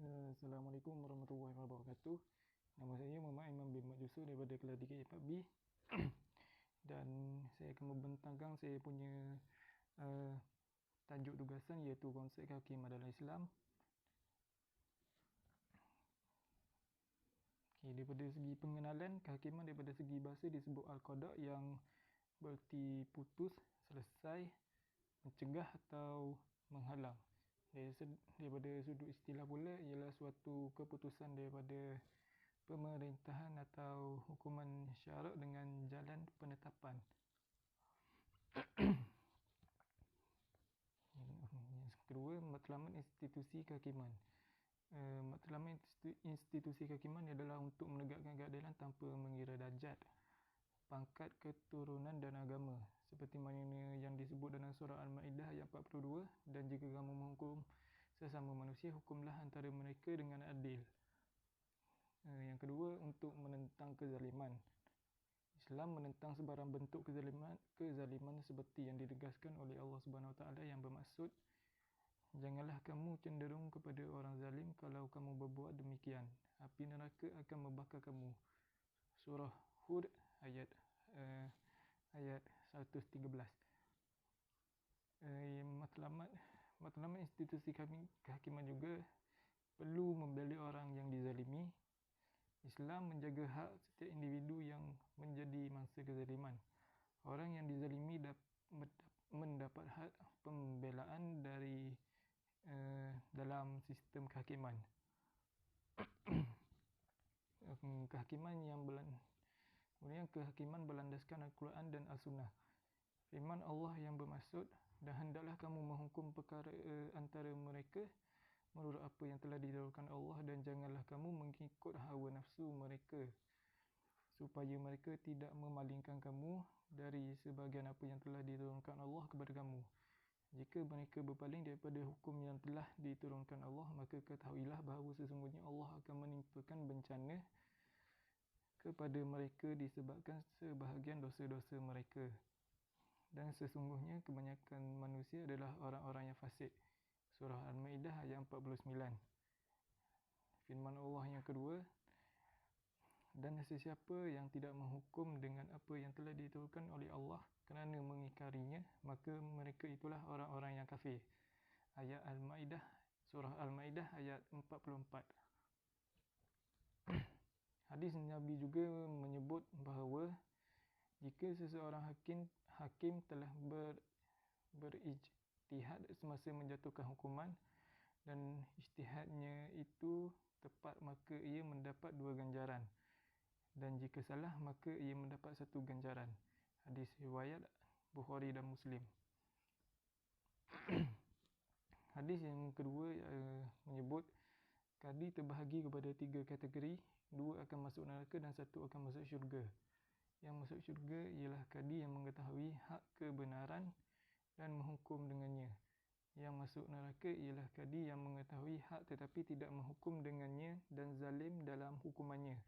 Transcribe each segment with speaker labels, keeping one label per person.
Speaker 1: Assalamualaikum warahmatullahi wabarakatuh. Nama saya Muhammad Imam bin Mat Jusuf daripada kelas 3A4B. Dan saya akan membentangkan saya punya tajuk tugasan iaitu konsep kehakiman dalam Islam. Daripada segi pengenalan, kehakiman daripada segi bahasa disebut al-qada yang bererti putus, selesai, mencegah atau menghalang. Daripada sudut istilah pula ialah suatu keputusan daripada pemerintahan atau hukuman syarak dengan jalan penetapan. Yang kedua, matlamat institusi kehakiman. Matlamat institusi kehakiman adalah untuk menegakkan keadilan tanpa mengira darjat, pangkat, keturunan dan agama, seperti mana yang disebut dalam surah Al-Ma'idah ayat 42, dan jika kamu menghukum sesama manusia, hukumlah antara mereka dengan adil. Yang kedua, untuk menentang kezaliman. Islam menentang sebarang bentuk kezaliman seperti yang ditegaskan oleh Allah Subhanahu Wa Taala yang bermaksud, janganlah kamu cenderung kepada orang zalim, kalau kamu berbuat demikian, api neraka akan membakar kamu. Surah Hud ayat 113. Matlamat institusi kehakiman juga perlu membela orang yang dizalimi. Islam menjaga hak setiap individu yang menjadi mangsa kezaliman. Orang yang dizalimi mendapat hak pembelaan dari dalam sistem kehakiman. Kehakiman berlandaskan Al-Quran dan As-Sunnah. Firman Allah yang bermaksud, dan hendaklah kamu menghukum perkara antara mereka menurut apa yang telah didahulukan Allah, dan janganlah kamu mengikut hawa nafsu mereka, supaya mereka tidak memalingkan kamu dari sebahagian apa yang telah diturunkan Allah kepada kamu. Jika mereka berpaling daripada hukum yang telah diturunkan Allah, maka ketahuilah bahawa sesungguhnya Allah akan menimpakan bencana kepada mereka disebabkan sebahagian dosa-dosa mereka. Dan sesungguhnya kebanyakan manusia adalah orang-orang yang fasik. Surah Al-Ma'idah ayat 49. Firman Allah yang kedua, dan sesiapa yang tidak menghukum dengan apa yang telah diturunkan oleh Allah kerana mengingkarinya, maka mereka itulah orang-orang yang kafir. Ayat Al-Ma'idah, Surah Al-Ma'idah ayat 44. Hadis Nabi juga menyebut bahawa jika seseorang hakim telah berijtihad semasa menjatuhkan hukuman dan ijtihadnya itu tepat, maka ia mendapat 2 ganjaran, dan jika salah maka ia mendapat 1 ganjaran. Hadis riwayat Bukhari dan Muslim. Hadis yang kedua menyebut kadi terbahagi kepada 3 kategori, 2 akan masuk neraka dan 1 akan masuk syurga. Yang masuk syurga ialah kadi yang mengetahui hak kebenaran dan menghukum dengannya. Yang masuk neraka ialah kadi yang mengetahui hak tetapi tidak menghukum dengannya dan zalim dalam hukumannya,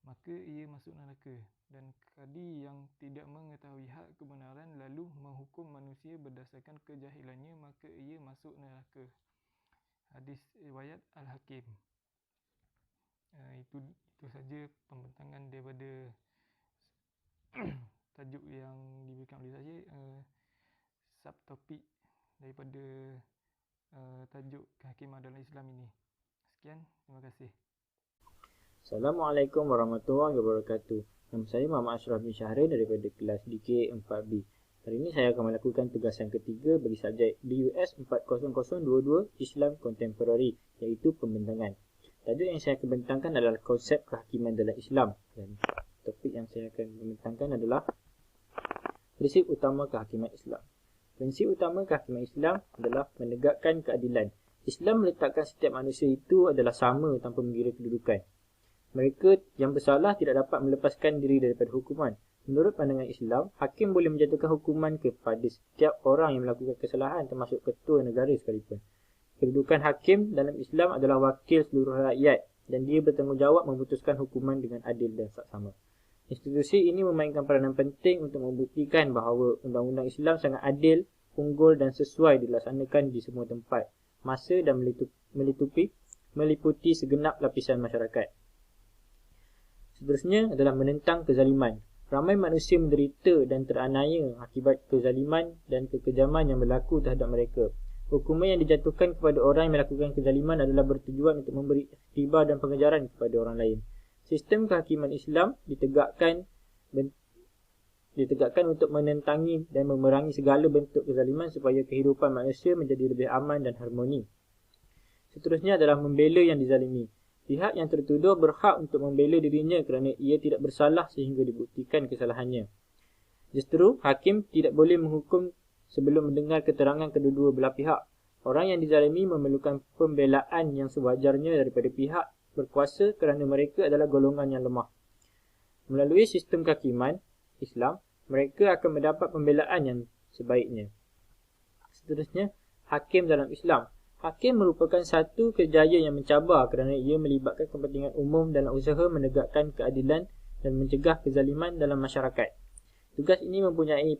Speaker 1: maka ia masuk neraka. Dan kadi yang tidak mengetahui hak kebenaran lalu menghukum manusia berdasarkan kejahilannya, maka ia masuk neraka. Hadis riwayat Al-Hakim. Itu saja pembentangan daripada tajuk yang diberikan oleh saya, subtopik daripada tajuk kehakiman dalam Islam ini. Sekian, terima kasih.
Speaker 2: Assalamualaikum warahmatullahi wabarakatuh. Nama saya Muhammad Ashraf bin Syahrin daripada kelas DK4B. Hari ini saya akan melakukan tugasan ketiga bagi subjek DUS 40022 Islam Contemporary, iaitu pembentangan. Tajuk yang saya akan bentangkan adalah konsep kehakiman dalam Islam, dan topik yang saya akan bentangkan adalah prinsip utama kehakiman Islam. Prinsip utama kehakiman Islam adalah menegakkan keadilan. Islam meletakkan setiap manusia itu adalah sama tanpa mengira kedudukan. Mereka yang bersalah tidak dapat melepaskan diri daripada hukuman. Menurut pandangan Islam, hakim boleh menjatuhkan hukuman kepada setiap orang yang melakukan kesalahan, termasuk ketua negara sekalipun. Kedudukan hakim dalam Islam adalah wakil seluruh rakyat, dan dia bertanggungjawab memutuskan hukuman dengan adil dan saksama. Institusi ini memainkan peranan penting untuk membuktikan bahawa undang-undang Islam sangat adil, unggul dan sesuai dilaksanakan di semua tempat, masa dan meliputi segenap lapisan masyarakat. Seterusnya adalah menentang kezaliman. Ramai manusia menderita dan teraniaya akibat kezaliman dan kekejaman yang berlaku terhadap mereka. Hukuman yang dijatuhkan kepada orang yang melakukan kezaliman adalah bertujuan untuk memberi iktibar dan pengejaran kepada orang lain. Sistem kehakiman Islam ditegakkan untuk menentangi dan memerangi segala bentuk kezaliman supaya kehidupan manusia menjadi lebih aman dan harmoni. Seterusnya adalah membela yang dizalimi. Pihak yang tertuduh berhak untuk membela dirinya kerana ia tidak bersalah sehingga dibuktikan kesalahannya. Justru, hakim tidak boleh menghukum sebelum mendengar keterangan kedua-dua belah pihak. Orang yang dizalimi memerlukan pembelaan yang sewajarnya daripada pihak berkuasa kerana mereka adalah golongan yang lemah. Melalui sistem kehakiman Islam, mereka akan mendapat pembelaan yang sebaiknya. Seterusnya, hakim dalam Islam. Hakim merupakan satu kerjaya yang mencabar kerana ia melibatkan kepentingan umum dalam usaha menegakkan keadilan dan mencegah kezaliman dalam masyarakat. Tugas ini mempunyai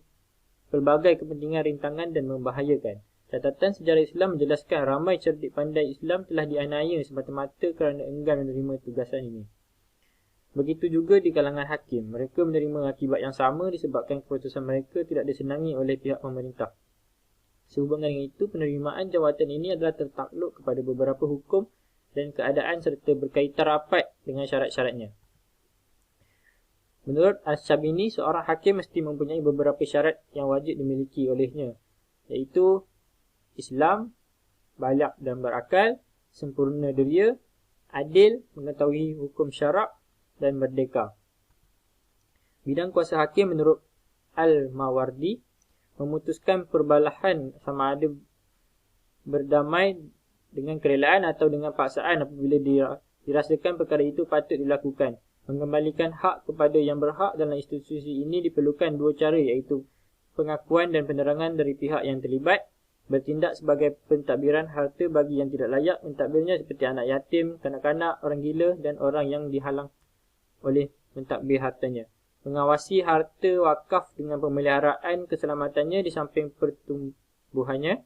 Speaker 2: pelbagai kepentingan rintangan dan membahayakan. Catatan sejarah Islam menjelaskan ramai cerdik pandai Islam telah dianiaya semata-mata kerana enggan menerima tugasan ini. Begitu juga di kalangan hakim. Mereka menerima akibat yang sama disebabkan keputusan mereka tidak disenangi oleh pihak pemerintah. Sehubungan dengan itu, penerimaan jawatan ini adalah tertakluk kepada beberapa hukum dan keadaan serta berkaitan rapat dengan syarat-syaratnya. Menurut Al-Syabini, seorang hakim mesti mempunyai beberapa syarat yang wajib dimiliki olehnya, iaitu Islam, baligh dan berakal, sempurna deria, adil, mengetahui hukum syarak dan merdeka. Bidang kuasa hakim menurut Al-Mawardi memutuskan perbalahan sama ada berdamai dengan kerelaan atau dengan paksaan apabila dirasakan perkara itu patut dilakukan. Mengembalikan hak kepada yang berhak dalam institusi ini diperlukan dua cara, iaitu pengakuan dan penerangan dari pihak yang terlibat, bertindak sebagai pentadbiran harta bagi yang tidak layak mentadbirnya seperti anak yatim, kanak-kanak, orang gila dan orang yang dihalang oleh mentadbir hartanya. Mengawasi harta wakaf dengan pemeliharaan keselamatannya di samping pertumbuhannya.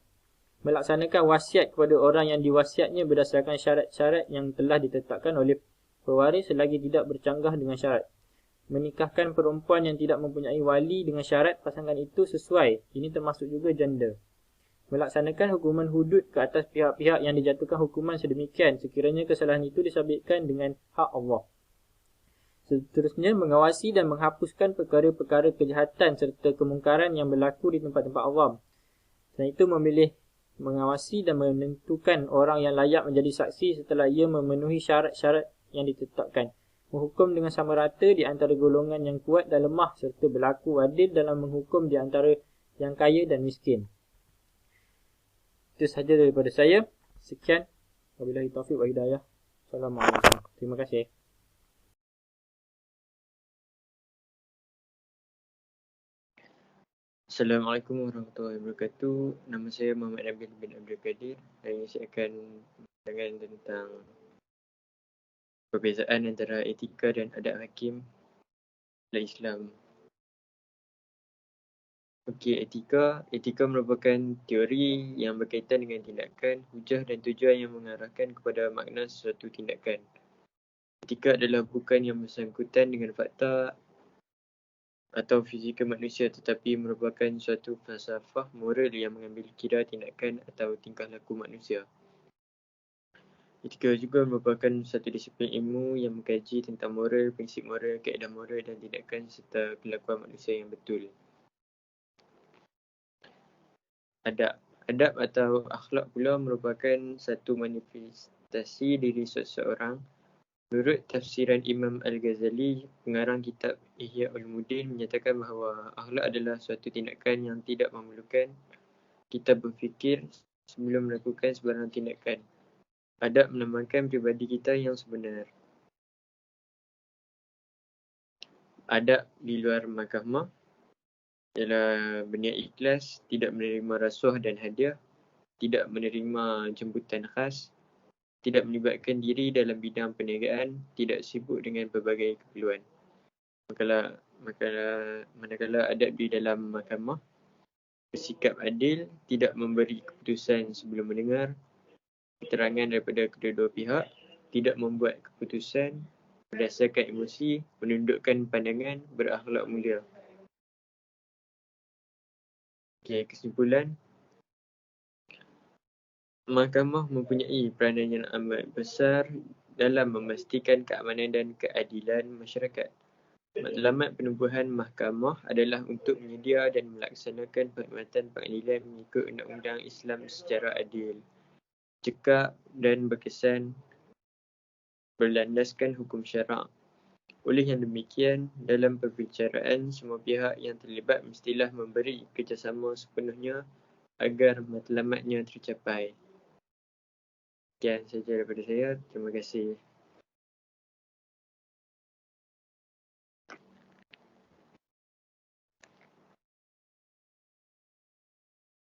Speaker 2: Melaksanakan wasiat kepada orang yang diwasiatnya berdasarkan syarat-syarat yang telah ditetapkan oleh pewaris selagi tidak bercanggah dengan syarat. Menikahkan perempuan yang tidak mempunyai wali dengan syarat pasangan itu sesuai. Ini termasuk juga janda. Melaksanakan hukuman hudud ke atas pihak-pihak yang dijatuhkan hukuman sedemikian sekiranya kesalahan itu disabitkan dengan hak Allah. Seterusnya, mengawasi dan menghapuskan perkara-perkara kejahatan serta kemungkaran yang berlaku di tempat-tempat awam. Selain itu, memilih mengawasi dan menentukan orang yang layak menjadi saksi setelah ia memenuhi syarat-syarat yang ditetapkan. Menghukum dengan sama rata di antara golongan yang kuat dan lemah serta berlaku adil dalam menghukum di antara yang kaya dan miskin. Itu sahaja daripada saya. Sekian. Wabillahi taufiq wa hidayah. Assalamualaikum. Terima kasih.
Speaker 3: Assalamualaikum warahmatullahi wabarakatuh. Nama saya Muhammad Nabil bin Abdul Qadir. Hari ini saya akan bincangkan tentang perbezaan antara etika dan adab hakim dalam Islam. Okey, etika merupakan teori yang berkaitan dengan tindakan, hujah dan tujuan yang mengarahkan kepada makna sesuatu tindakan. Etika adalah bukan yang bersangkutan dengan fakta atau fizikal manusia, tetapi merupakan suatu falsafah moral yang mengambil kira tindakan atau tingkah laku manusia. Etika juga merupakan satu disiplin ilmu yang mengkaji tentang moral, prinsip moral, kaedah moral dan tindakan serta kelakuan manusia yang betul. Adab atau akhlak pula merupakan satu manifestasi diri seseorang. Menurut tafsiran Imam Al-Ghazali, pengarang kitab Ihya Ulumuddin menyatakan bahawa akhlak adalah suatu tindakan yang tidak memerlukan kita berfikir sebelum melakukan sebarang tindakan. Adab melambangkan pribadi kita yang sebenar. Adab di luar mahkamah ialah berniat ikhlas, tidak menerima rasuah dan hadiah, tidak menerima jemputan khas, tidak melibatkan diri dalam bidang perniagaan, tidak sibuk dengan pelbagai keperluan. Manakala adab di dalam mahkamah, bersikap adil, tidak memberi keputusan sebelum mendengar, keterangan daripada kedua-dua pihak, tidak membuat keputusan berdasarkan emosi, menundukkan pandangan, berakhlak mulia. Okey, kesimpulan. Mahkamah mempunyai peranan yang amat besar dalam memastikan keamanan dan keadilan masyarakat. Matlamat penubuhan mahkamah adalah untuk menyedia dan melaksanakan perkhidmatan pengadilan mengikut undang-undang Islam secara adil, cekap dan berkesan berlandaskan hukum syarak. Oleh yang demikian, dalam perbicaraan, semua pihak yang terlibat mestilah memberi kerjasama sepenuhnya agar matlamatnya tercapai. Sekian sahaja daripada saya. Terima kasih.